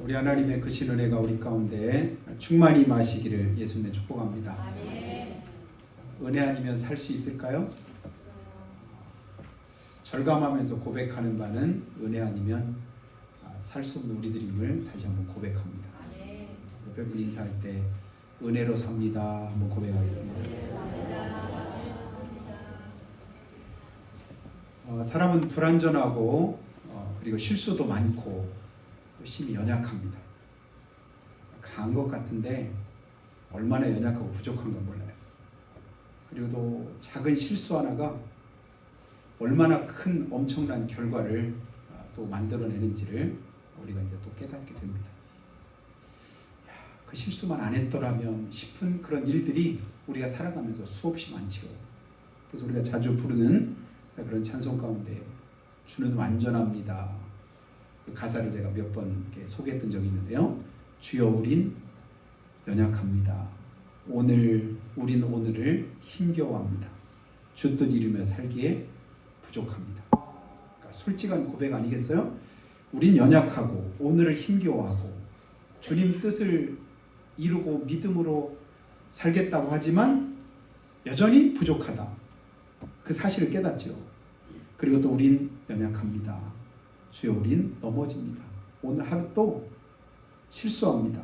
우리 하나님의 크신 은혜가 우리 가운데 충만히 마시기를 예수님의 축복합니다. 은혜 아니면 살 수 있을까요? 절감하면서 고백하는 바는 은혜 아니면 살 수 없는 우리들임을 다시 한번 고백합니다. 여러분 인사할 때 은혜로 삽니다 한번 고백하겠습니다. 사람은 불완전하고 그리고 실수도 많고 또 심히 연약합니다. 강한 것 같은데 얼마나 연약하고 부족한가 몰라요. 그리고 또 작은 실수 하나가 얼마나 큰 엄청난 결과를 또 만들어내는지를 우리가 이제 또 깨닫게 됩니다. 그 실수만 안 했더라면 싶은 그런 일들이 우리가 살아가면서 수없이 많지요. 그래서 우리가 자주 부르는 그런 찬송 가운데 주는 완전합니다. 그 가사를 제가 몇 번 소개했던 적이 있는데요. 주여 우린 연약합니다. 우린 오늘을 힘겨워합니다. 주 뜻 이루며 살기에 부족합니다. 그러니까 솔직한 고백 아니겠어요? 우린 연약하고 오늘을 힘겨워하고 주님 뜻을 이루고 믿음으로 살겠다고 하지만 여전히 부족하다. 그 사실을 깨닫죠. 그리고 또 우린 연약합니다. 주여 우린 넘어집니다. 오늘 하루 또 실수합니다.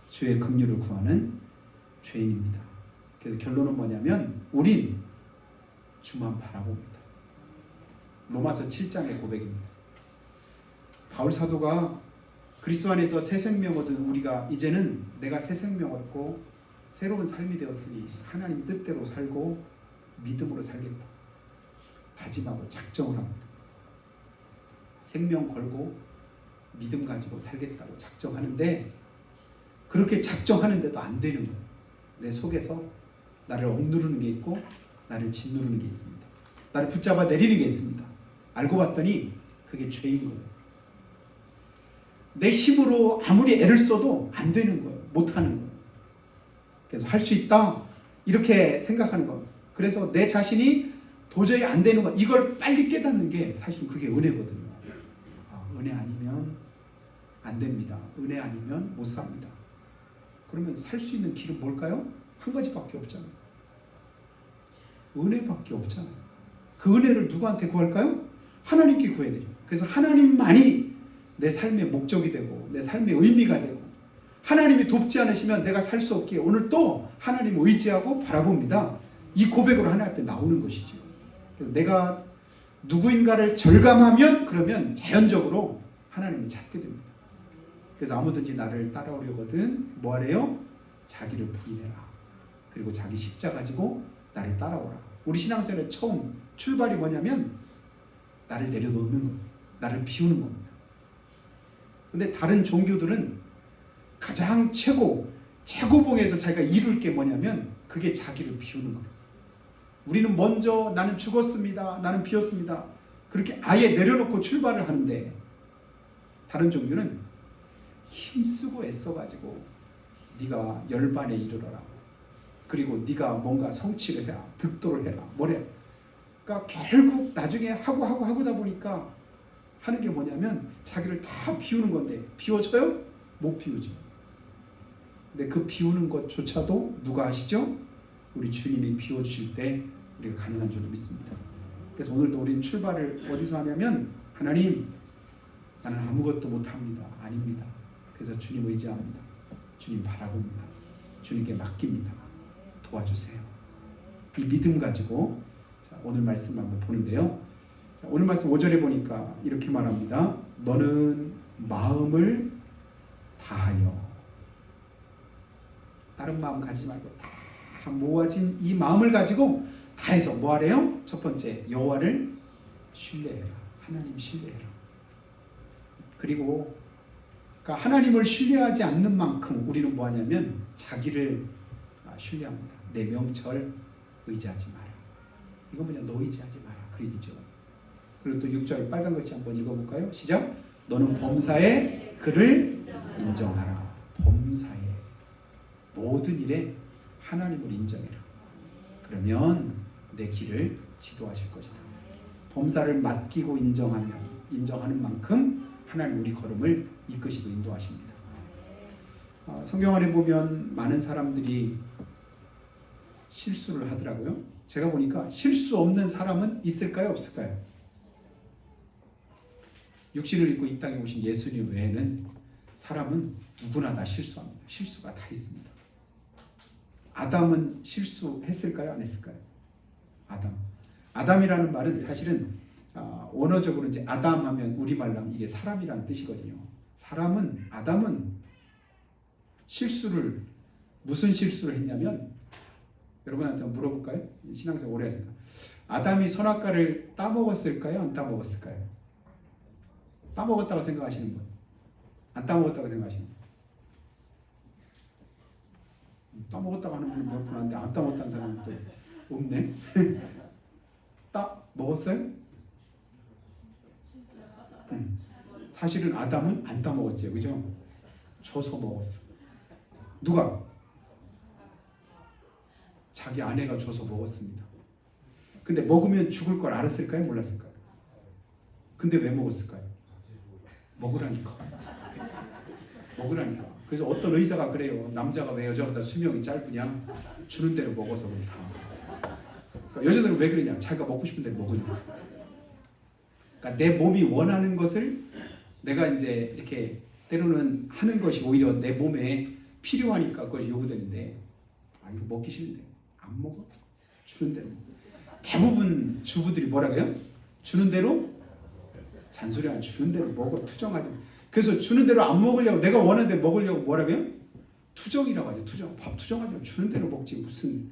주의 긍휼을 구하는 죄인입니다. 그래서 결론은 뭐냐면 우린 주만 바라봅니다. 로마서 7장의 고백입니다. 바울 사도가 그리스도 안에서 새 생명 얻은 우리가 이제는 내가 새 생명 얻고 새로운 삶이 되었으니 하나님 뜻대로 살고 믿음으로 살겠다. 다짐하고 작정을 합니다. 생명 걸고 믿음 가지고 살겠다고 작정하는데 그렇게 작정하는데도 안 되는 거예요. 내 속에서 나를 억누르는 게 있고 나를 짓누르는 게 있습니다. 나를 붙잡아 내리는 게 있습니다. 알고 봤더니 그게 죄인 거예요. 내 힘으로 아무리 애를 써도 안 되는 거예요. 못하는 거예요. 그래서 할 수 있다 이렇게 생각하는 거예요. 그래서 내 자신이 도저히 안 되는 거 이걸 빨리 깨닫는 게 사실 그게 은혜거든요. 은혜 아니면 안 됩니다. 은혜 아니면 못 삽니다. 그러면 살 수 있는 길은 뭘까요? 한 가지밖에 없잖아요. 은혜밖에 없잖아요. 그 은혜를 누구한테 구할까요? 하나님께 구해야 돼요. 그래서 하나님만이 내 삶의 목적이 되고 내 삶의 의미가 되고 하나님이 돕지 않으시면 내가 살 수 없기에 오늘 또 하나님을 의지하고 바라봅니다. 이 고백으로 하나님 앞에 나오는 것이죠. 그래서 내가 누구인가를 절감하면 그러면 자연적으로 하나님을 찾게 됩니다. 그래서 아무든지 나를 따라오려거든 뭐하래요? 자기를 부인해라. 그리고 자기 십자가 가지고 나를 따라오라. 우리 신앙생활의 처음 출발이 뭐냐면 나를 내려놓는 겁니다. 나를 비우는 겁니다. 근데 다른 종교들은 가장 최고봉에서 자기가 이룰 게 뭐냐면 그게 자기를 비우는 거예요. 우리는 먼저 나는 죽었습니다. 나는 비었습니다. 그렇게 아예 내려놓고 출발을 하는데 다른 종교는 힘쓰고 애써가지고 네가 열반에 이르러라. 그리고 네가 뭔가 성취를 해라. 득도를 해라. 뭐래. 그러니까 결국 나중에 하고다 보니까 하는 게 뭐냐면 자기를 다 비우는 건데 비워져요? 못 비우죠. 근데 그 비우는 것조차도 누가 하시죠? 우리 주님이 비워주실 때 우리가 가능한 줄 믿습니다. 그래서 오늘도 우리는 출발을 어디서 하냐면 하나님 나는 아무것도 못합니다. 아닙니다. 그래서 주님 의지합니다. 주님 바라봅니다. 주님께 맡깁니다. 도와주세요. 이 믿음 가지고 오늘 말씀 한번 보는데요. 오늘 말씀 5절에 보니까 이렇게 말합니다. 너는 마음을 다하여 다른 마음 가지지 말고 다 모아진 이 마음을 가지고 다해서 뭐하래요? 첫 번째 여호와를 신뢰해라. 하나님 신뢰해라. 그리고 그러니까 하나님을 신뢰하지 않는 만큼 우리는 뭐하냐면 자기를 신뢰합니다. 내 명철 의지하지 마라. 이거 뭐냐? 너 의지하지 마라. 그 얘기죠. 그리고 또 6절 빨간 글씨 한번 읽어볼까요? 시작. 너는 범사에 그를 인정하라. 범사에 모든 일에 하나님을 인정해라. 그러면 내 길을 지도하실 것이다. 범사를 맡기고 인정하는 만큼 하나님 우리 걸음을 이끄시고 인도하십니다. 성경 안에 보면 많은 사람들이 실수를 하더라고요. 제가 보니까 실수 없는 사람은 있을까요? 없을까요? 육신을 입고 이 땅에 오신 예수님 외에는 사람은 누구나 다 실수합니다. 실수가 다 있습니다. 아담은 실수했을까요? 안 했을까요? 아담이라는 말은 사실은 원어적으로 이제 아담하면 우리말로 이게 사람이라는 뜻이거든요. 아담은 무슨 실수를 했냐면, 여러분한테 물어볼까요? 신앙생활 오래 했으니까. 아담이 선악과를 따먹었을까요? 안 따먹었을까요? 따먹었다고 생각하시는 분? 안 따먹었다고 생각하시는 분? 따먹었다고 하는 분이 몇 분 한데 안 따먹었다는 사람은 또 없네. 먹었어요? 사실은 아담은 안 따먹었죠. 그죠? 줘서 먹었어. 누가? 자기 아내가 줘서 먹었습니다. 근데 먹으면 죽을 걸 알았을까요? 몰랐을까요? 근데 왜 먹었을까요? 먹으라니까. 그래서 어떤 의사가 그래요. 남자가 왜 여자보다 수명이 짧으냐? 주는 대로 먹어서 그렇다. 그러니까 여자들은 왜 그러냐? 자기가 먹고 싶은 대로 먹으니까. 그러니까 내 몸이 원하는 것을 내가 이제 이렇게 때로는 하는 것이 오히려 내 몸에 필요하니까 그것이 요구되는데, 이거 먹기 싫은데 안 먹어? 주는 대로. 대부분 주부들이 뭐라고요? 주는 대로? 잔소리하면 주는 대로 먹어. 투정하지. 그래서 주는 대로 안 먹으려고, 내가 원하는 대로 먹으려고 뭐라고요? 투정이라고 하죠. 투정. 밥 투정하죠. 주는 대로 먹지 무슨.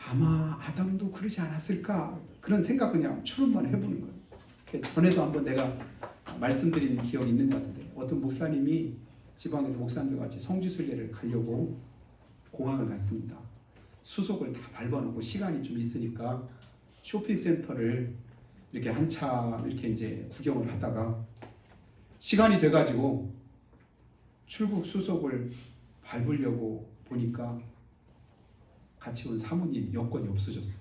아마 아담도 그러지 않았을까, 그런 생각 그냥 추론만 해보는 거예요. 전에도 한번 내가 말씀드린 기억이 있는 것 같은데, 어떤 목사님이 지방에서 목사님과 같이 성지순례를 가려고 공항을 갔습니다. 수속을 다 밟아놓고 시간이 좀 있으니까 쇼핑센터를 이렇게 한참 이렇게 이제 구경을 하다가 시간이 돼가지고 출국 수속을 밟으려고 보니까 같이 온 사모님 여권이 없어졌어요.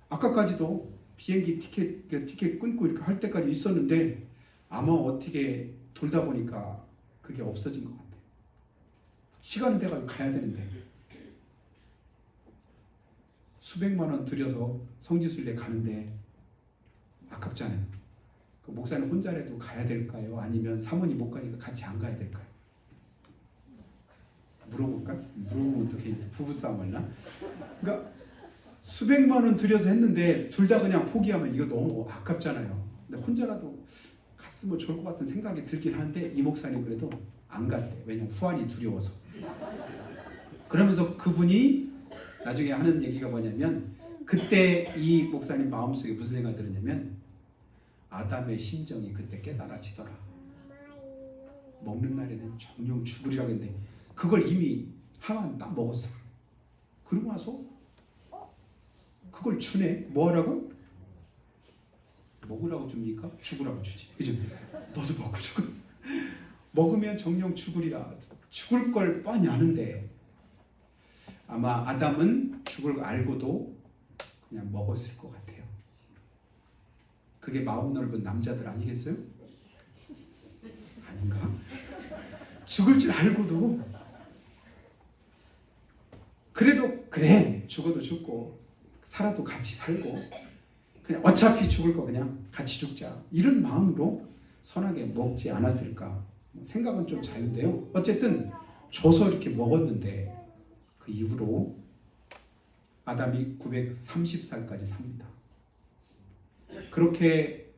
아까까지도 비행기 티켓 끊고 이렇게 할 때까지 있었는데 아마 어떻게 돌다 보니까 그게 없어진 것 같아요. 시간이 돼가지고 가야 되는데 수백만 원 들여서 성지순례 가는데 아깝잖아요. 그 목사님 혼자라도 가야 될까요? 아니면 사모님 못 가니까 같이 안 가야 될까요? 물어볼까? 물어보면 어떻게 부부싸움 할나? 그러니까 수백만 원 들여서 했는데 둘 다 그냥 포기하면 이거 너무 아깝잖아요. 근데 혼자라도 갔으면 좋을 것 같은 생각이 들긴 하는데 이 목사님 그래도 안 갔대. 왜냐면 후환이 두려워서. 그러면서 그분이 나중에 하는 얘기가 뭐냐면, 그때 이 목사님 마음속에 무슨 생각이 들었냐면, 아담의 심정이 그때 깨달아지더라. 먹는 날에는 정령 죽으리라고 했는데 그걸 이미 하나는 딱 먹었어. 그러고 나서 그걸 주네. 뭐 하라고? 먹으라고 줍니까? 죽으라고 주지. 그죠? 너도 먹고 죽어. 먹으면 정령 죽으리라. 죽을 걸 뻔히 아는데 아마 아담은 죽을 걸 알고도 그냥 먹었을 것 같아요. 그게 마음 넓은 남자들 아니겠어요? 아닌가? 죽을 줄 알고도 그래도 그래, 죽어도 죽고 살아도 같이 살고 그냥 어차피 죽을 거 그냥 같이 죽자, 이런 마음으로 선하게 먹지 않았을까. 생각은 좀 자유인데요. 어쨌든 줘서 이렇게 먹었는데 그 이후로 아담이 930살까지 삽니다. 그렇게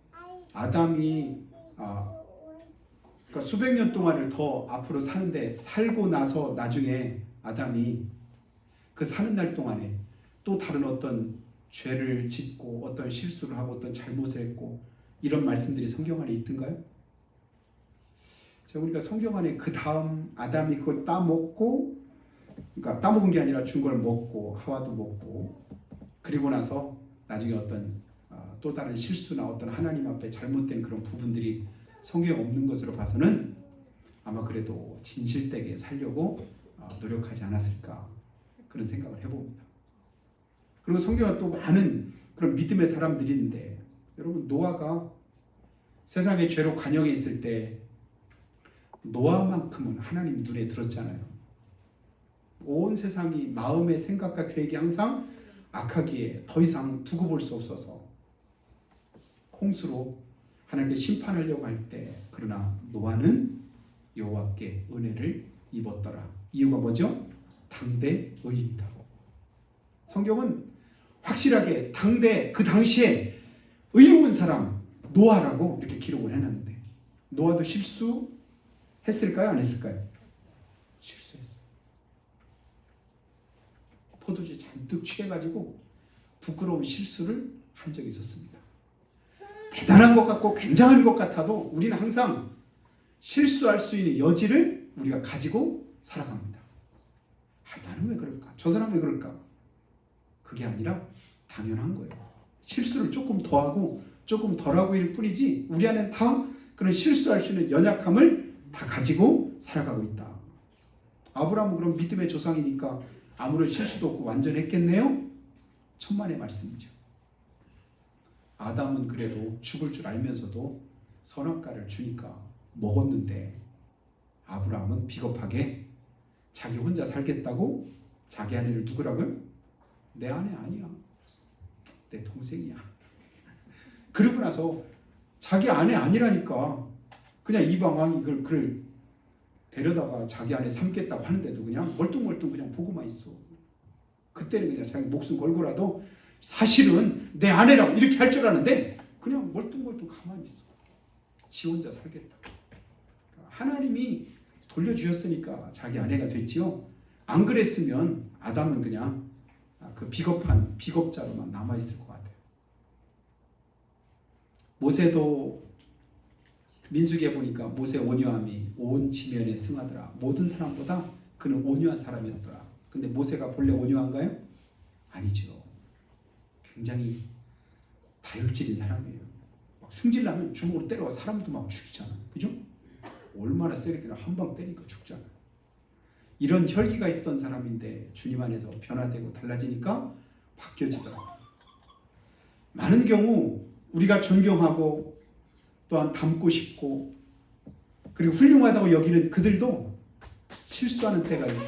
아담이 그러니까 수백 년 동안을 더 앞으로 사는데, 살고 나서 나중에 아담이 그 사는 날 동안에 또 다른 어떤 죄를 짓고 어떤 실수를 하고 어떤 잘못을 했고, 이런 말씀들이 성경 안에 있던가요? 우리가 성경 안에 그 다음 아담이 그걸 따먹고, 그러니까 따먹은 게 아니라 준 걸 먹고 하와도 먹고, 그리고 나서 나중에 어떤 또 다른 실수나 어떤 하나님 앞에 잘못된 그런 부분들이 성경에 없는 것으로 봐서는 아마 그래도 진실되게 살려고 노력하지 않았을까, 그런 생각을 해봅니다. 그리고 성경에 또 많은 그런 믿음의 사람들이 있는데, 여러분 노아가 세상의 죄로 관영해 있을 때 노아만큼은 하나님 눈에 들었잖아요. 온 세상이 마음의 생각과 계획이 항상 악하기에 더 이상 두고 볼 수 없어서 홍수로 하나님께 심판하려고 할 때, 그러나 노아는 여호와께 은혜를 입었더라. 이유가 뭐죠? 당대 의인이다. 성경은 확실하게 당대 그 당시에 의로운 사람 노아라고 이렇게 기록을 해놨는데, 노아도 실수했을까요? 안 했을까요? 실수했어요. 포도주 잔뜩 취해가지고 부끄러운 실수를 한 적이 있었습니다. 대단한 것 같고 굉장한 것 같아도 우리는 항상 실수할 수 있는 여지를 우리가 가지고 살아갑니다. 나는 왜 그럴까? 저 사람 왜 그럴까? 그게 아니라 당연한 거예요. 실수를 조금 더하고 조금 덜하고 일 뿐이지 우리 안에 다 그런 실수할 수 있는 연약함을 다 가지고 살아가고 있다. 아브라함은 그럼 믿음의 조상이니까 아무런 실수도 없고 완전했겠네요? 천만의 말씀이죠. 아담은 그래도 죽을 줄 알면서도 선악과를 주니까 먹었는데, 아브라함은 비겁하게 자기 혼자 살겠다고 자기 아내를 누구라고요? 내 아내 아니야. 내 동생이야. 그러고 나서 자기 아내 아니라니까 그냥 이방 왕이 그를 데려다가 자기 아내 삼겠다고 하는데도 그냥 멀뚱멀뚱 그냥 보고만 있어. 그때는 그냥 자기 목숨 걸고라도 사실은 내 아내라고 이렇게 할 줄 아는데 그냥 멀뚱멀뚱 가만히 있어. 지 혼자 살겠다. 하나님이 돌려주셨으니까 자기 아내가 됐지요. 안 그랬으면 아담은 그냥 그 비겁한 비겁자로만 남아있을 것 같아요. 모세도 민수기에 보니까 모세 온유함이 온 지면에 승하더라. 모든 사람보다 그는 온유한 사람이었더라. 근데 모세가 본래 온유한가요? 아니죠. 굉장히 다혈질인 사람이에요. 막 승질나면 주먹으로 때려 사람도 막 죽이잖아. 그죠? 얼마나 세게 때려 한 방 때리니까 죽잖아. 이런 혈기가 있던 사람인데 주님 안에서 변화되고 달라지니까 바뀌어지더라고요. 많은 경우 우리가 존경하고 또한 닮고 싶고 그리고 훌륭하다고 여기는 그들도 실수하는 때가 있고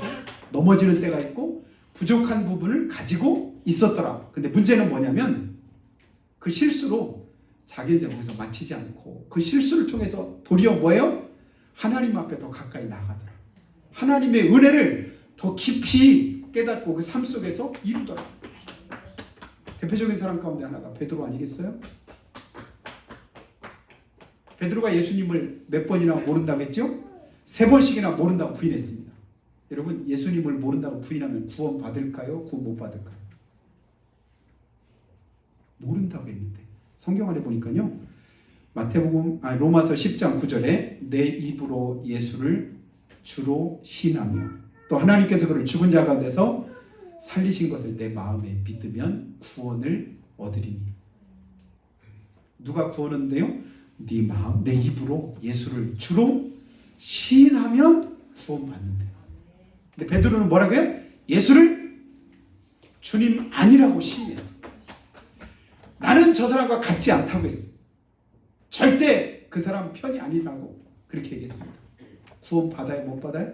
넘어지는 때가 있고 부족한 부분을 가지고 있었더라. 근데 문제는 뭐냐면 그 실수로 자기 인생 거기서 마치지 않고 그 실수를 통해서 도리어 뭐예요? 하나님 앞에 더 가까이 나가더라. 하나님의 은혜를 더 깊이 깨닫고 그 삶 속에서 이루더라. 대표적인 사람 가운데 하나가 베드로 아니겠어요? 베드로가 예수님을 몇 번이나 모른다고 했죠? 3번씩이나 모른다고 부인했습니다. 여러분, 예수님을 모른다고 부인하면 구원 받을까요? 구원 못 받을까요? 모른다고 했는데 성경 안에 보니까요, 로마서 10장 9절에 내 입으로 예수를 주로 신하며 또 하나님께서 그를 죽은 자 가운데서 살리신 것을 내 마음에 믿으면 구원을 얻으리니. 누가 구원한대요? 네 마음, 내 입으로 예수를 주로 시인하면 구원받는데. 근데 베드로는 뭐라고 해요? 예수를 주님 아니라고 시인했어. 나는 저 사람과 같지 않다고 했어. 절대 그 사람 편이 아니라고 그렇게 얘기했습니다. 구원 받아요? 못 받아요?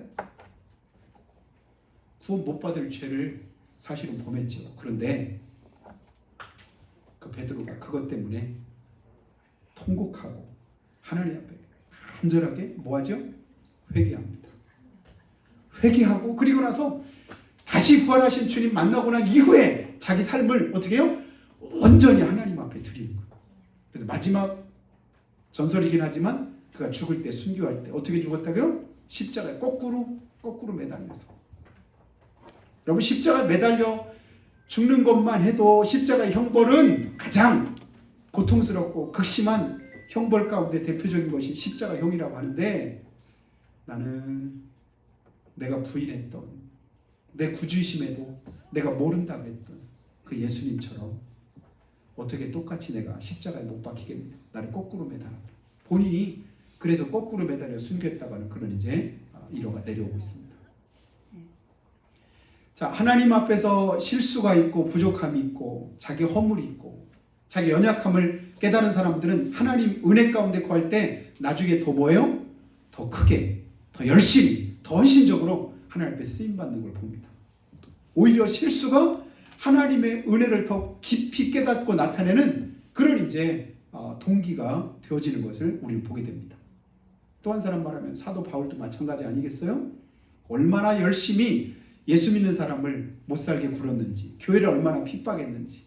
구원 못 받을 죄를 사실은 범했죠. 그런데 그 베드로가 그것 때문에 통곡하고 하나님 앞에 간절하게 뭐하죠? 회개합니다. 회개하고 그리고 나서 다시 부활하신 주님 만나고 난 이후에 자기 삶을 어떻게 해요? 온전히 하나님 앞에 드리는 거예요. 그래서 마지막 전설이긴 하지만 그가 죽을 때, 순교할 때 어떻게 죽었다고요? 십자가에 거꾸로 매달려서. 여러분, 십자가에 매달려 죽는 것만 해도 십자가의 형벌은 가장 고통스럽고 극심한 형벌 가운데 대표적인 것이 십자가형이라고 하는데, 나는 내가 부인했던, 내 구주이심에도 내가 모른다고 했던 그 예수님처럼 어떻게 똑같이 내가 십자가에 못 박히겠느냐. 나를 거꾸로 매달아. 본인이 그래서 거꾸로 매달려 순교했다고 하는 그런 이제 일화가 내려오고 있습니다. 자, 하나님 앞에서 실수가 있고 부족함이 있고 자기 허물이 있고 자기 연약함을 깨달은 사람들은 하나님 은혜 가운데 구할 때 나중에 더 뭐예요? 더 크게 더 열심히, 더 헌신적으로 하나님 앞에 쓰임받는 걸 봅니다. 오히려 실수가 하나님의 은혜를 더 깊이 깨닫고 나타내는 그런 이제 동기가 되어지는 것을 우리는 보게 됩니다. 또 한 사람 말하면 사도 바울도 마찬가지 아니겠어요? 얼마나 열심히 예수 믿는 사람을 못 살게 굴었는지, 교회를 얼마나 핍박했는지.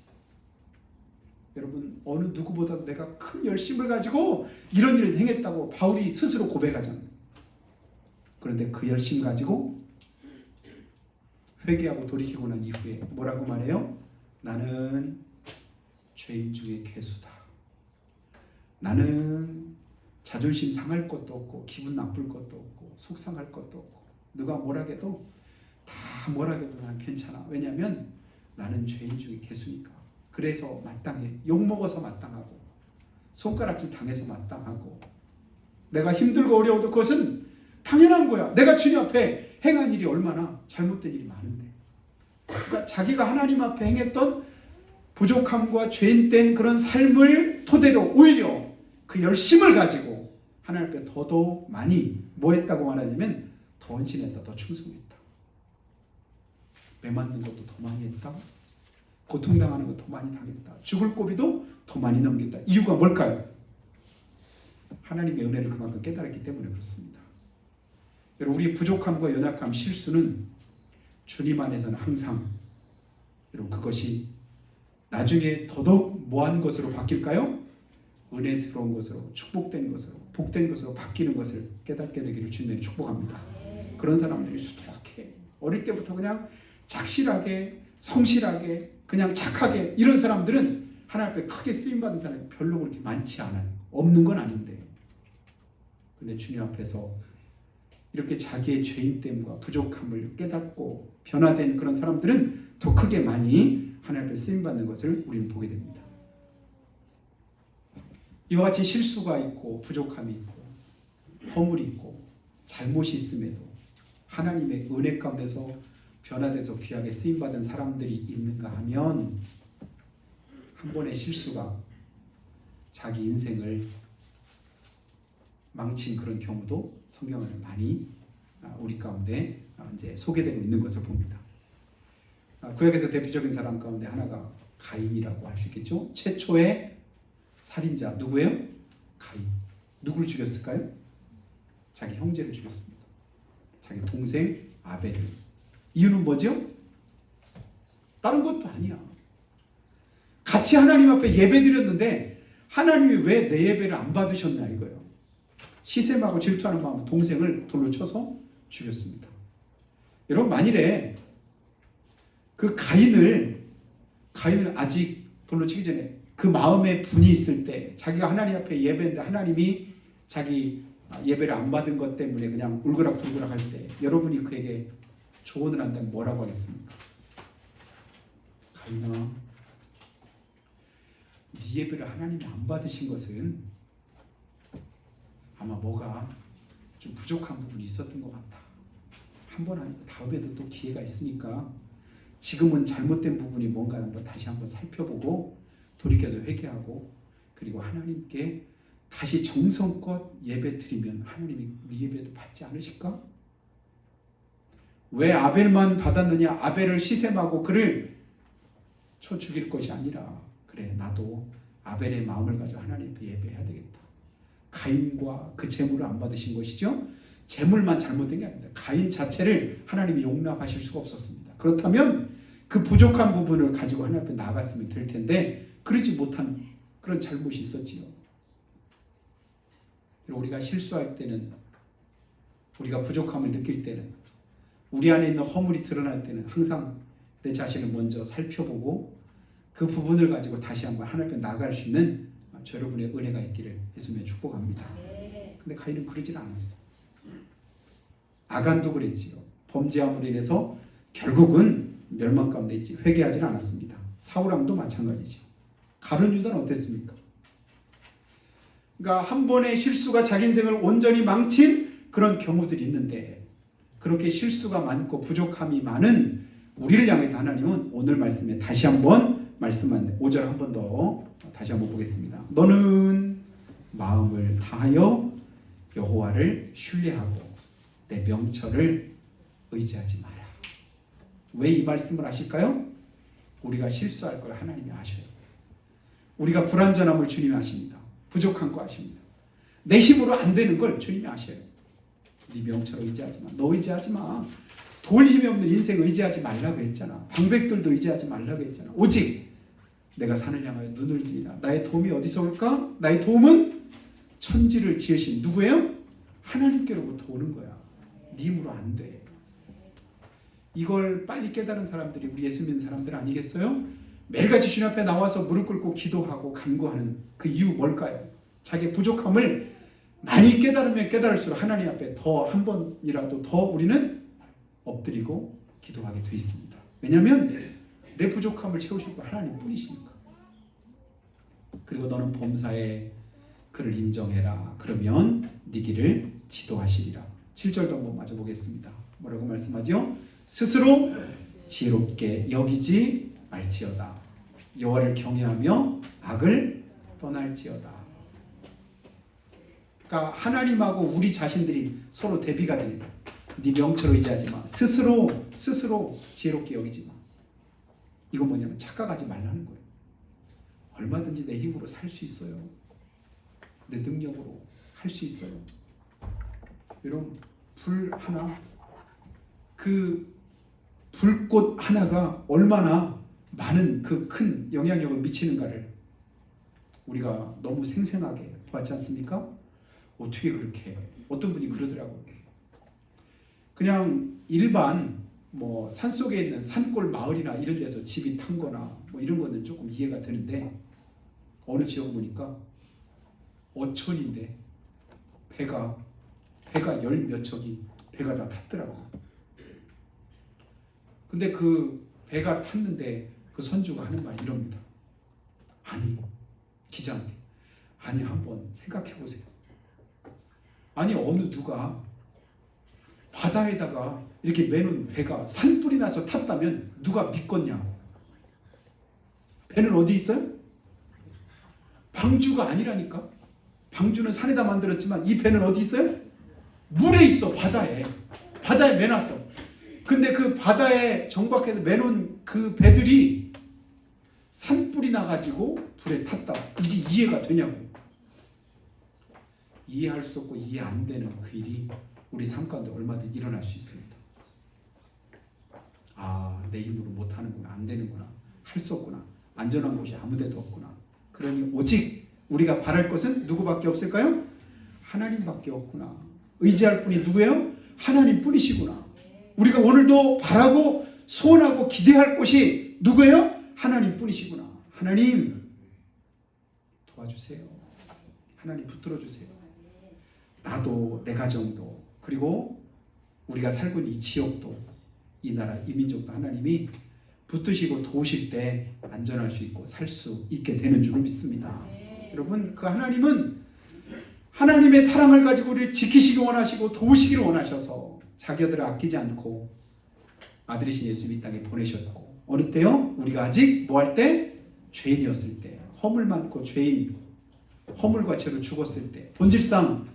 여러분, 어느 누구보다 내가 큰 열심을 가지고 이런 일을 행했다고 바울이 스스로 고백하잖아요. 그런데 그 열심 가지고 회개하고 돌이키고 난 이후에 뭐라고 말해요? 나는 죄인 중에 괴수다. 나는 자존심 상할 것도 없고 기분 나쁠 것도 없고 속상할 것도 없고 누가 뭐라 해도 다 뭐라 해도 난 괜찮아. 왜냐하면 나는 죄인 중에 괴수니까. 그래서 마땅해. 욕먹어서 마땅하고 손가락질 당해서 마땅하고 내가 힘들고 어려워도 그것은 당연한 거야. 내가 주님 앞에 행한 일이 얼마나 잘못된 일이 많은데. 그러니까 자기가 하나님 앞에 행했던 부족함과 죄인된 그런 삶을 토대로 오히려 그 열심을 가지고 하나님 앞에 더더욱 많이 뭐 했다고 말하냐면 더 헌신했다, 더 충성했다. 매 맞는 것도 더 많이 했다. 고통당하는 것도 더 많이 당했다. 죽을 고비도 더 많이 넘겼다. 이유가 뭘까요? 하나님의 은혜를 그만큼 깨달았기 때문에 그렇습니다. 여러분, 우리의 부족함과 연약함, 실수는 주님 안에서는 항상 여러분 그것이 나중에 더더욱 뭐한 것으로 바뀔까요? 은혜스러운 것으로, 축복된 것으로, 복된 것으로 바뀌는 것을 깨닫게 되기를 주님의 축복합니다. 그런 사람들이 수두룩해. 어릴 때부터 그냥 착실하게, 성실하게, 그냥 착하게 이런 사람들은 하나님 앞에 크게 쓰임받은 사람이 별로 그렇게 많지 않아요. 없는 건 아닌데. 근데 주님 앞에서 이렇게 자기의 죄인됨과 부족함을 깨닫고 변화된 그런 사람들은 더 크게 많이 하나님 앞에 쓰임받는 것을 우리는 보게 됩니다. 이와 같이 실수가 있고 부족함이 있고 허물이 있고 잘못이 있음에도 하나님의 은혜 가운데서 변화돼서 귀하게 쓰임받은 사람들이 있는가 하면 한 번의 실수가 자기 인생을 망친 그런 경우도 성경에 많이 우리 가운데 이제 소개되고 있는 것을 봅니다. 구약에서 대표적인 사람 가운데 하나가 가인이라고 할 수 있겠죠. 최초의 살인자 누구예요? 가인. 누구를 죽였을까요? 자기 형제를 죽였습니다. 자기 동생 아벨을. 이유는 뭐죠? 다른 것도 아니야. 같이 하나님 앞에 예배 드렸는데 하나님이 왜 내 예배를 안 받으셨냐 이거예요. 시샘하고 질투하는 마음 동생을 돌로 쳐서 죽였습니다. 여러분, 만일에 그 가인을 아직 돌로 치기 전에 그 마음에 분이 있을 때, 자기가 하나님 앞에 예배인데 하나님이 자기 예배를 안 받은 것 때문에 그냥 울그락불그락 할 때 여러분이 그에게 조언을 한다면 뭐라고 하겠습니까? 가인아, 네 예배를 하나님이 안 받으신 것은 아마 뭐가 좀 부족한 부분이 있었던 것 같다. 한 번 아니고 다음에도 또 기회가 있으니까 지금은 잘못된 부분이 뭔가 한번 다시 한번 살펴보고 돌이켜서 회개하고 그리고 하나님께 다시 정성껏 예배 드리면 하나님이 네 예배도 받지 않으실까? 왜 아벨만 받았느냐? 아벨을 시샘하고 그를 쳐 죽일 것이 아니라 그래, 나도 아벨의 마음을 가지고 하나님께 예배해야 되겠다. 가인과 그 재물을 안 받으신 것이죠. 재물만 잘못된 게 아닙니다. 가인 자체를 하나님이 용납하실 수가 없었습니다. 그렇다면 그 부족한 부분을 가지고 하나님 앞에 나아갔으면 될 텐데 그러지 못한 그런 잘못이 있었지요. 우리가 실수할 때는, 우리가 부족함을 느낄 때는, 우리 안에 있는 허물이 드러날 때는 항상 내 자신을 먼저 살펴보고 그 부분을 가지고 다시 한번 하나님 앞에 나아갈 수 있는 여러분의 은혜가 있기를 예수님의 축복합니다. 근데 가인은 그러질 않았어. 아간도 그랬지요. 범죄함으로 인해서 결국은 멸망 가운데 있지 회개하지는 않았습니다. 사울왕도 마찬가지죠. 가룟 유다는 어땠습니까? 그러니까 한 번의 실수가 자기 인생을 온전히 망친 그런 경우들이 있는데 그렇게 실수가 많고 부족함이 많은 우리를 향해서 하나님은 오늘 말씀에 다시 한번 말씀한 5절 한 번 더 다시 한번 보겠습니다. 너는 마음을 다하여 여호와를 신뢰하고 내 명철을 의지하지 마라. 왜 이 말씀을 하실까요? 우리가 실수할 걸 하나님이 아셔요. 우리가 불완전함을 주님이 아십니다. 부족한 거 아십니다. 내 힘으로 안 되는 걸 주님이 아셔요. 네 명철을 의지하지 마. 너 의지하지 마. 돌 힘이 없는 인생 의지하지 말라고 했잖아. 방백들도 의지하지 말라고 했잖아. 오직 내가 산을 향하여 눈을 들이라. 나의 도움이 어디서 올까? 나의 도움은 천지를 지으신 누구예요? 하나님께로부터 오는 거야. 네 힘으로 안 돼. 이걸 빨리 깨달은 사람들이 우리 예수 믿는 사람들 아니겠어요? 매일같이 주님 앞에 나와서 무릎 꿇고 기도하고 간구하는 그 이유 뭘까요? 자기의 부족함을 많이 깨달으면 깨달을수록 하나님 앞에 더 한 번이라도 더 우리는 엎드리고 기도하게 돼 있습니다. 왜냐하면 내 부족함을 채우실 분 하나님 뿐이시니까. 그리고 너는 범사에 그를 인정해라. 그러면 네 길을 지도하시리라. 7절도 한번 마저 보겠습니다. 뭐라고 말씀하죠? 스스로 지혜롭게 여기지 말지어다. 여호와를 경외하며 악을 떠날지어다. 그러니까 하나님하고 우리 자신들이 서로 대비가 되는 거예요. 네 명철 의지하지 마. 스스로 지혜롭게 여기지 마. 이건 뭐냐면 착각하지 말라는 거예요. 얼마든지 내 힘으로 살 수 있어요. 내 능력으로 할 수 있어요. 여러분, 불 하나, 그 불꽃 하나가 얼마나 많은 그 큰 영향력을 미치는가를 우리가 너무 생생하게 보았지 않습니까? 어떻게 그렇게, 어떤 분이 그러더라고요. 그냥 일반 뭐 산속에 있는 산골 마을이나 이런 데서 집이 탄 거나 뭐 이런 거는 조금 이해가 되는데, 어느 지역 보니까 어촌인데 배가 열 몇 척이 배가 다 탔더라고요. 근데 그 배가 탔는데 그 선주가 하는 말이 이럽니다. 아니, 기자한테, 아니 한번 생각해 보세요. 아니 어느 누가 바다에다가 이렇게 매는 배가 산불이 나서 탔다면 누가 믿겠냐고. 배는 어디 있어요? 방주가 아니라니까. 방주는 산에다 만들었지만 이 배는 어디 있어요? 물에 있어. 바다에 매놨어. 근데 그 바다에 정박해서 매놓은 그 배들이 산불이 나가지고 불에 탔다. 이게 이해가 되냐고. 이해할 수 없고 이해 안 되는 그 일이 우리 삶 가운데 얼마든지 일어날 수 있습니다. 아, 내 힘으로 못하는구나, 안 되는구나, 할 수 없구나, 안전한 곳이 아무데도 없구나. 그러니 오직 우리가 바랄 것은 누구밖에 없을까요? 하나님밖에 없구나. 의지할 분이 누구예요? 하나님 뿐이시구나. 우리가 오늘도 바라고 소원하고 기대할 곳이 누구예요? 하나님 뿐이시구나. 하나님 도와주세요. 하나님 붙들어 주세요. 나도, 내 가정도, 그리고 우리가 살고 있는 이 지역도, 이 나라, 이 민족도 하나님이 붙드시고 도우실 때 안전할 수 있고 살 수 있게 되는 줄을 믿습니다. 여러분, 그 하나님은 하나님의 사랑을 가지고 우리를 지키시기 원하시고 도우시기를 원하셔서 자기 아들을 아끼지 않고 아들이신 예수 이 땅에 보내셨고, 어느 때요? 우리가 아직 뭐 할 때? 죄인이었을 때, 허물 많고 죄인, 허물과 죄로 죽었을 때, 본질상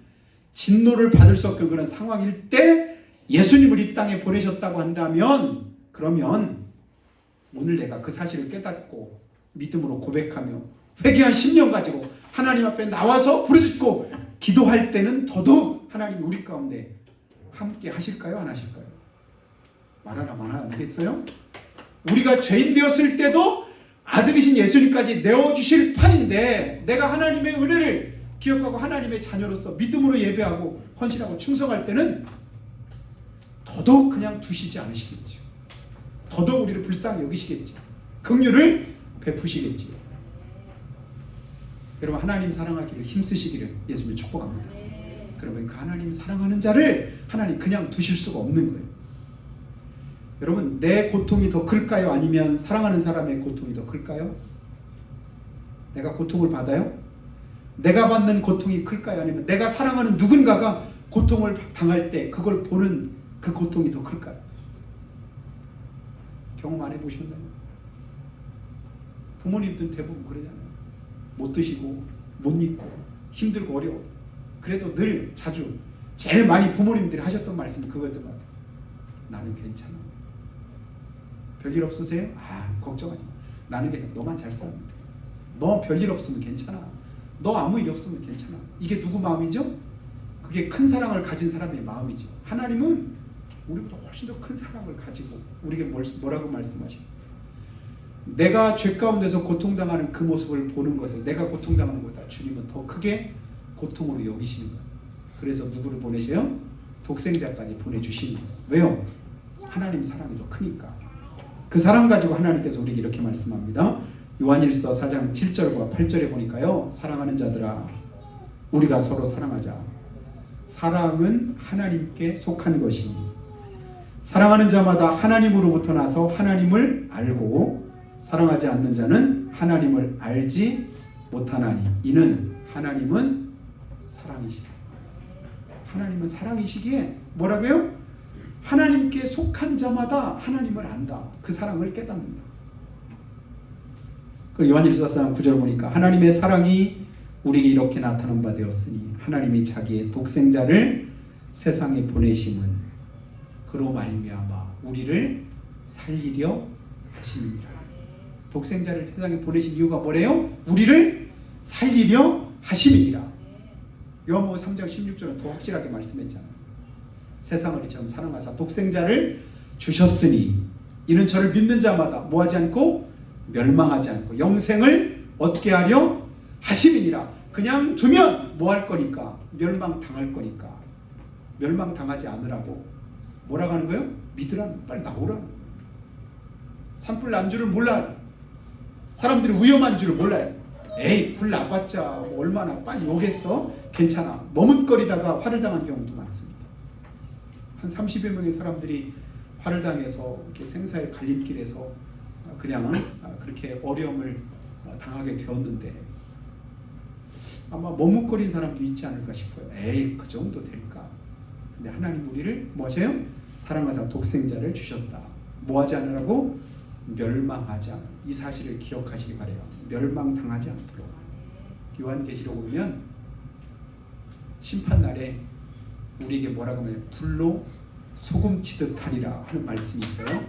진노를 받을 수 없는 그런 상황일 때 예수님을 이 땅에 보내셨다고 한다면, 그러면 오늘 내가 그 사실을 깨닫고 믿음으로 고백하며 회개한 심령 가지고 하나님 앞에 나와서 부르짖고 기도할 때는 더더욱 하나님이 우리 가운데 함께 하실까요? 안 하실까요? 말하나 마나 하겠어요? 우리가 죄인 되었을 때도 아들이신 예수님까지 내어주실 판인데, 내가 하나님의 은혜를 기억하고 하나님의 자녀로서 믿음으로 예배하고 헌신하고 충성할 때는 더더욱 그냥 두시지 않으시겠죠. 더더욱 우리를 불쌍히 여기시겠죠. 긍휼을 베푸시겠죠. 여러분, 하나님 사랑하기를 힘쓰시기를 예수님을 축복합니다. 그러면 그 하나님 사랑하는 자를 하나님 그냥 두실 수가 없는 거예요. 여러분, 내 고통이 더 클까요? 아니면 사랑하는 사람의 고통이 더 클까요? 내가 고통을 받아요? 내가 받는 고통이 클까요? 아니면 내가 사랑하는 누군가가 고통을 당할 때 그걸 보는 그 고통이 더 클까요? 경험 안 해보셨나요? 부모님들은 대부분 그러잖아요. 못 드시고 못 입고 힘들고 어려워. 그래도 늘 자주 제일 많이 부모님들이 하셨던 말씀이 그거였던 것 같아요. 나는 괜찮아. 별일 없으세요? 걱정하지 마. 나는 괜찮아. 너만 잘 살면 돼. 너 별일 없으면 괜찮아. 너 아무 일 없으면 괜찮아. 이게 누구 마음이죠? 그게 큰 사랑을 가진 사람의 마음이죠. 하나님은 우리보다 훨씬 더 큰 사랑을 가지고 우리에게 뭐라고 말씀하셔? 내가 죄 가운데서 고통당하는 그 모습을 보는 것을, 내가 고통당하는 것보다 주님은 더 크게 고통으로 여기시는 거예요. 그래서 누구를 보내셔요? 독생자까지 보내주시는 거예요. 왜요? 하나님 사랑이 더 크니까. 그 사랑 가지고 하나님께서 우리에게 이렇게 말씀합니다. 요한일서 4장 7절과 8절에 보니까요. 사랑하는 자들아, 우리가 서로 사랑하자. 사랑은 하나님께 속한 것이니 사랑하는 자마다 하나님으로부터 나서 하나님을 알고 사랑하지 않는 자는 하나님을 알지 못하나니 이는 하나님은 사랑이시다. 하나님은 사랑이시기에 뭐라고요? 하나님께 속한 자마다 하나님을 안다. 그 사랑을 깨닫는다. 그 요한일서 4장 9절 보니까 하나님의 사랑이 우리에게 이렇게 나타난 바 되었으니 하나님이 자기의 독생자를 세상에 보내심은 그로 말미암아 우리를 살리려 하심이라. 독생자를 세상에 보내신 이유가 뭐래요? 우리를 살리려 하심이라. 요한복음 3장 16절은 더 확실하게 말씀했잖아요. 세상을 이처럼 사랑하사 독생자를 주셨으니 이는 저를 믿는 자마다 뭐하지 않고 멸망하지 않고 영생을 얻게 하려 하심이니라. 그냥 두면 뭐 할 거니까? 멸망당할 거니까. 멸망당하지 않으라고 뭐라고 하는 거예요? 믿으라는, 빨리 나오라는 거예요. 산불 난 줄을 몰라요. 사람들이 위험한 줄을 몰라요. 에이, 불 나봤자 뭐 얼마나 빨리 오겠어? 괜찮아. 머뭇거리다가 화를 당한 경우도 많습니다. 한 30여 명의 사람들이 화를 당해서 이렇게 생사의 갈림길에서 그냥 그렇게 어려움을 당하게 되었는데 아마 머뭇거린 사람도 있지 않을까 싶어요. 에이, 그 정도 될까? 근데 하나님 우리를 뭐 하셔요? 사랑하사 독생자를 주셨다. 뭐 하지 않으라고? 멸망하지 않아. 이 사실을 기억하시기 바래요. 멸망당하지 않도록. 요한계시록 보면 심판날에 우리에게 뭐라고 하면 불로 소금 치듯 하리라 하는 말씀이 있어요.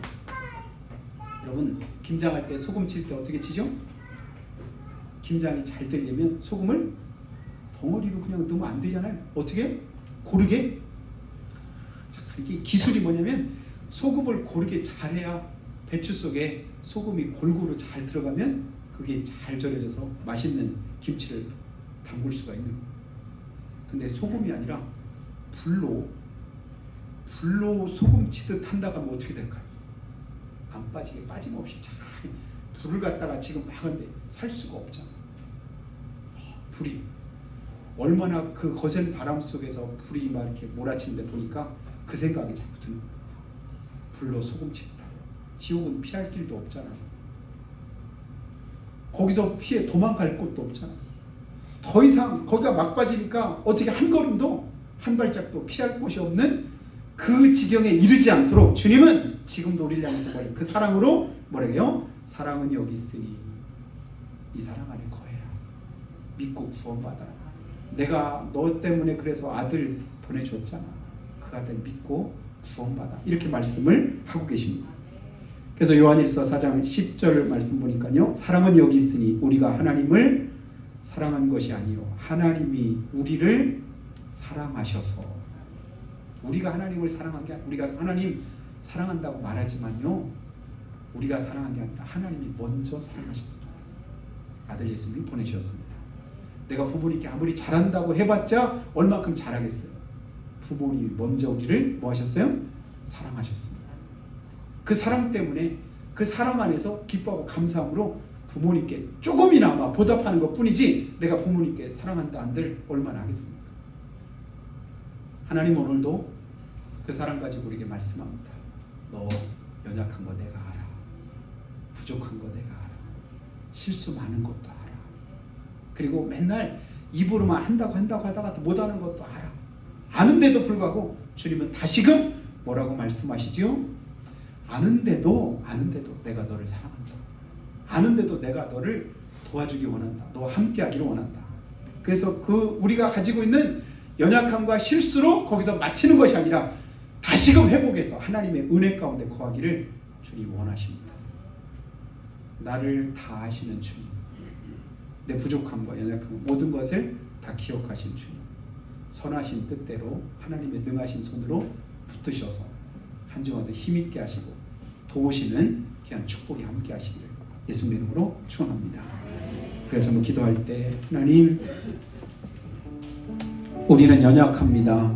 여러분, 김장할 때 소금 칠 때 어떻게 치죠? 김장이 잘 되려면 소금을 덩어리로 그냥 넣으면 안 되잖아요. 어떻게? 고르게. 자, 이게 기술이 뭐냐면 소금을 고르게 잘해야 배추 속에 소금이 골고루 잘 들어가면 그게 잘 절여져서 맛있는 김치를 담글 수가 있는 거예요. 근데 소금이 아니라 불로 소금 치듯 한다고 하면 어떻게 될까요? 안 빠지게 빠짐없이 잘 불을 갖다가 지금 막 하는데 살 수가 없잖아. 불이 얼마나 그 거센 바람 속에서 불이 막 이렇게 몰아치는데 보니까 그 생각이 자꾸 드는 거야. 불로 소금 치듯. 지옥은 피할 길도 없잖아. 거기서 피해 도망갈 곳도 없잖아. 더 이상 거기가 막 빠지니까 어떻게 한 걸음도 한 발짝도 피할 곳이 없는 그 지경에 이르지 않도록 주님은 지금도 우리를 향해서 그 사랑으로 뭐래요? 사랑은 여기 있으니 이 사랑 안에 거해라. 믿고 구원받아라. 내가 너 때문에 그래서 아들 보내줬잖아. 그 아들 믿고 구원받아. 이렇게 말씀을 하고 계십니다. 그래서 요한일서 4장 10절 말씀 보니까요. 사랑은 여기 있으니 우리가 하나님을 사랑한 것이 아니요 하나님이 우리를 사랑하셔서. 우리가 하나님을 사랑한 게 아니라 우리가 하나님 사랑한다고 말하지만요. 우리가 사랑한 게 아니라 하나님이 먼저 사랑하셨습니다. 아들 예수님을 보내셨습니다. 내가 부모님께 아무리 잘한다고 해봤자 얼마큼 잘하겠어요. 부모님이 먼저 우리를 뭐 하셨어요? 사랑하셨습니다. 그 사랑 때문에 그 사랑 안에서 기뻐하고 감사함으로 부모님께 조금이나마 보답하는 것 뿐이지 내가 부모님께 사랑한다 한들 얼마나 하겠습니까? 하나님 오늘도 그 사랑 가지고 우리에게 말씀합니다. 너 연약한 거 내가 알아. 부족한 거 내가 알아. 실수 많은 것도 알아. 그리고 맨날 입으로만 한다고 하다가 못하는 것도 알아. 아는데도 불구하고 주님은 다시금 뭐라고 말씀하시죠? 아는데도 내가 너를 사랑한다. 아는데도 내가 너를 도와주기 원한다. 너와 함께하기를 원한다. 그래서 그 우리가 가지고 있는 연약함과 실수로 거기서 마치는 것이 아니라 다시금 회복해서 하나님의 은혜 가운데 거하기를 주님 원하십니다. 나를 다 아시는 주님, 내 부족함과 연약함 모든 것을 다 기억하신 주님, 선하신 뜻대로 하나님의 능하신 손으로 붙드셔서 한 주간도 힘있게 하시고 도우시는 귀한 축복이 함께 하시기를 예수님의 이름으로 축원합니다. 그래서 뭐 기도할 때 하나님, 우리는 연약합니다.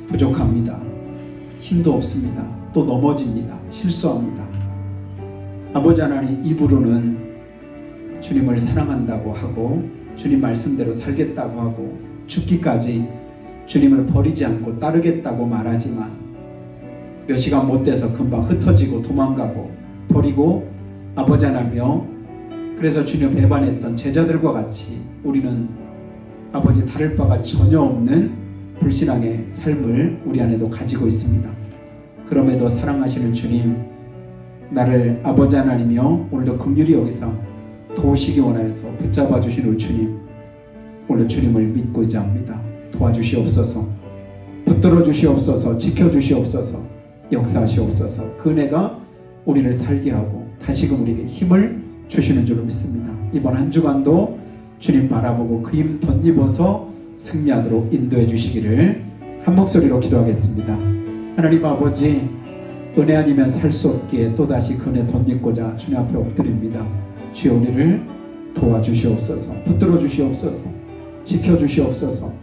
부족합니다. 힘도 없습니다. 또 넘어집니다. 실수합니다. 아버지 하나님, 입으로는 주님을 사랑한다고 하고 주님 말씀대로 살겠다고 하고 죽기까지 주님을 버리지 않고 따르겠다고 말하지만 몇 시간 못 돼서 금방 흩어지고 도망가고 버리고 아버지 하나며, 그래서 주님 배반했던 제자들과 같이 우리는 아버지 다를 바가 전혀 없는 불신앙의 삶을 우리 안에도 가지고 있습니다. 그럼에도 사랑하시는 주님, 나를 아버지 하나님이여 오늘도 긍휼히 여기서 도우시기 원하여서 붙잡아 주신 우리 주님, 오늘 주님을 믿고자 합니다. 도와주시옵소서, 붙들어 주시옵소서, 지켜주시옵소서, 역사하시옵소서. 그 은혜가 우리를 살게 하고 다시금 우리에게 힘을 주시는 줄로 믿습니다. 이번 한 주간도 주님 바라보고 그 힘 덧입어서 승리하도록 인도해 주시기를 한 목소리로 기도하겠습니다. 하나님 아버지, 은혜 아니면 살 수 없기에 또다시 그 은혜 덧입고자 주님 앞에 엎드립니다. 주여 우리를 도와주시옵소서, 붙들어 주시옵소서, 지켜주시옵소서.